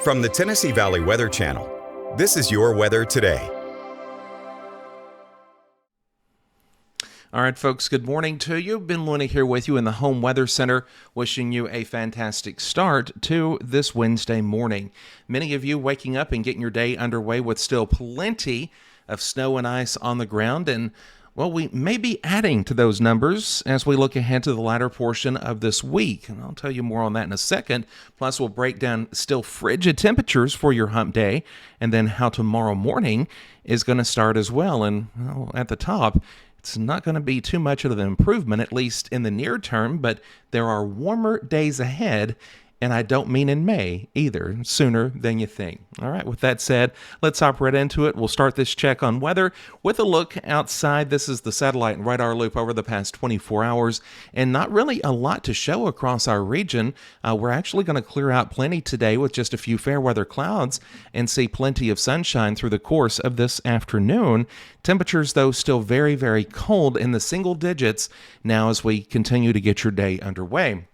From the Tennessee Valley Weather Channel, this is your weather today. All right, folks, good morning to you. Ben Looney here with you in the Home Weather Center, wishing you a fantastic start to this Wednesday morning. Many of you waking up and getting your day underway with still plenty of snow and ice on the ground, and well, we may be adding to those numbers as we look ahead to the latter portion of this week. And I'll tell you more on that in a second. Plus, we'll break down still frigid temperatures for your hump day, and then how tomorrow morning is going to start as well. And well, at the top, it's not going to be too much of an improvement, at least in the near term, but there are warmer days ahead. And I don't mean in May either, sooner than you think. All right, with that said, let's hop right into it. We'll start this check on weather with a look outside. This is the satellite and radar loop over the past 24 hours, and not really a lot to show across our region. We're actually going to clear out plenty today with just a few fair weather clouds and see plenty of sunshine through the course of this afternoon. Temperatures, though, still very, very cold in the single digits now as we continue to get your day underway.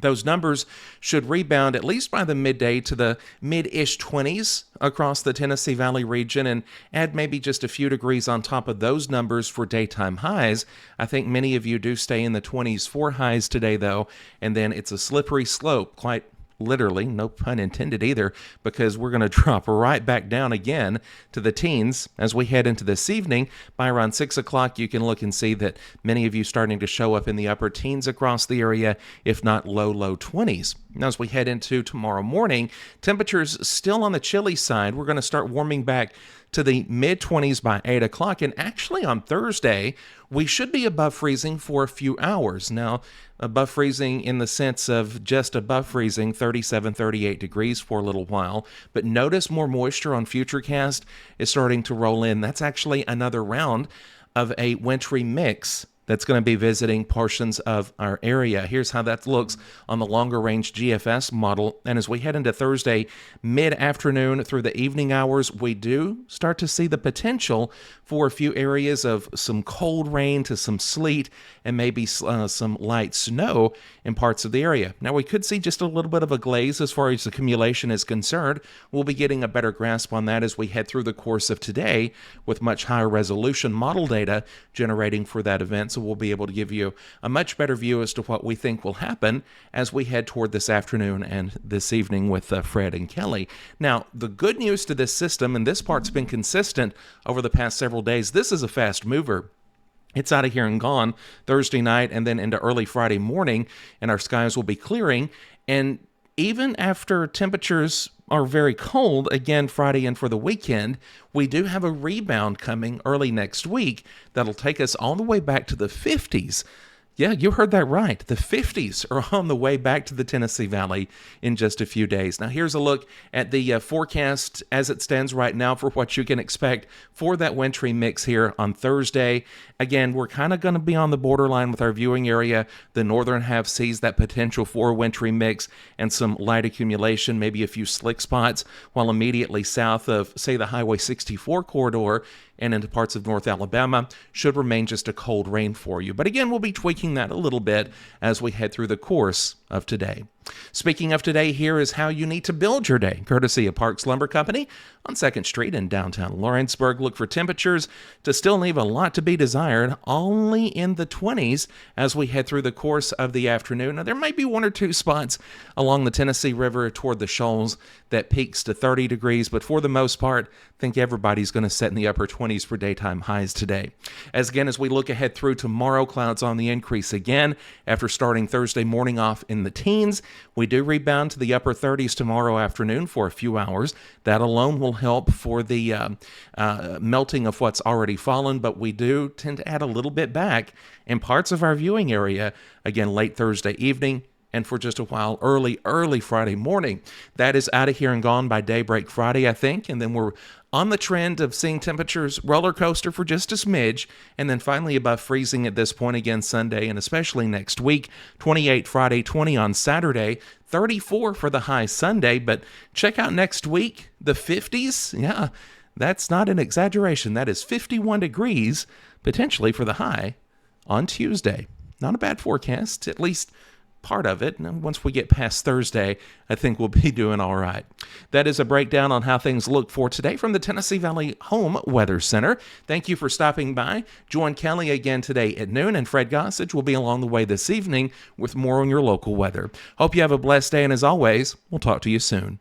Those numbers should rebound at least by the midday to the mid-ish 20s across the Tennessee Valley region and add maybe just a few degrees on top of those numbers for daytime highs. I think many of you do stay in the 20s for highs today, though, and then it's a slippery slope, quite literally, no pun intended either, because we're going to drop right back down again to the teens as we head into this evening. By around 6 o'clock, you can look and see that many of you starting to show up in the upper teens across the area, if not low 20s. Now, as we head into tomorrow morning, temperatures still on the chilly side. We're going to start warming back to the mid-20s by 8 o'clock, and actually on Thursday, we should be above freezing for a few hours. Now, above freezing in the sense of just above freezing, 37, 38 degrees for a little while, but notice more moisture on Futurecast is starting to roll in. That's actually another round of a wintry mix that's going to be visiting portions of our area. Here's how that looks on the longer range GFS model. And as we head into Thursday mid-afternoon through the evening hours, we do start to see the potential for a few areas of some cold rain to some sleet and maybe some light snow in parts of the area. Now, we could see just a little bit of a glaze as far as accumulation is concerned. We'll be getting a better grasp on that as we head through the course of today with much higher resolution model data generating for that event. So we'll be able to give you a much better view as to what we think will happen as we head toward this afternoon and this evening with Fred and Kelly. Now, the good news to this system, and this part's been consistent over the past several days, this is a fast mover. It's out of here and gone Thursday night and then into early Friday morning, and our skies will be clearing. And even after temperatures are very cold again Friday and for the weekend, we do have a rebound coming early next week that'll take us all the way back to the 50s. Yeah, you heard that right. The 50s are on the way back to the Tennessee Valley in just a few days. Now, here's a look at the forecast as it stands right now for what you can expect for that wintry mix here on Thursday. Again, we're kind of going to be on the borderline with our viewing area. The northern half sees that potential for a wintry mix and some light accumulation, maybe a few slick spots, while immediately south of, say, the Highway 64 corridor and into parts of North Alabama should remain just a cold rain for you. But again, we'll be tweaking that a little bit as we head through the course of today. Speaking of today, here is how you need to build your day, courtesy of Parks Lumber Company on 2nd Street in downtown Lawrenceburg. Look for temperatures to still leave a lot to be desired, only in the 20s as we head through the course of the afternoon. Now, there might be one or two spots along the Tennessee River toward the shoals that peaks to 30 degrees, but for the most part, I think everybody's going to set in the upper 20s for daytime highs today. As we look ahead through tomorrow, clouds on the increase again after starting Thursday morning off in the teens. We do rebound to the upper 30s tomorrow afternoon for a few hours. That alone will help for the melting of what's already fallen, but we do tend to add a little bit back in parts of our viewing area, again, late Thursday evening and for just a while early Friday morning. That is out of here and gone by daybreak Friday, I think, and then we're on the trend of seeing temperatures roller coaster for just a smidge, and then finally above freezing at this point again Sunday and especially next week. 28 Friday, 20 on Saturday, 34 for the high Sunday, but check out next week, the 50s. Yeah, that's not an exaggeration. That is 51 degrees potentially for the high on Tuesday. Not a bad forecast, at least part of it. And once we get past Thursday, I think we'll be doing all right. That is a breakdown on how things look for today from the Tennessee Valley Home Weather Center. Thank you for stopping by. Join Kelly again today at noon, and Fred Gossage will be along the way this evening with more on your local weather. Hope you have a blessed day, and as always, we'll talk to you soon.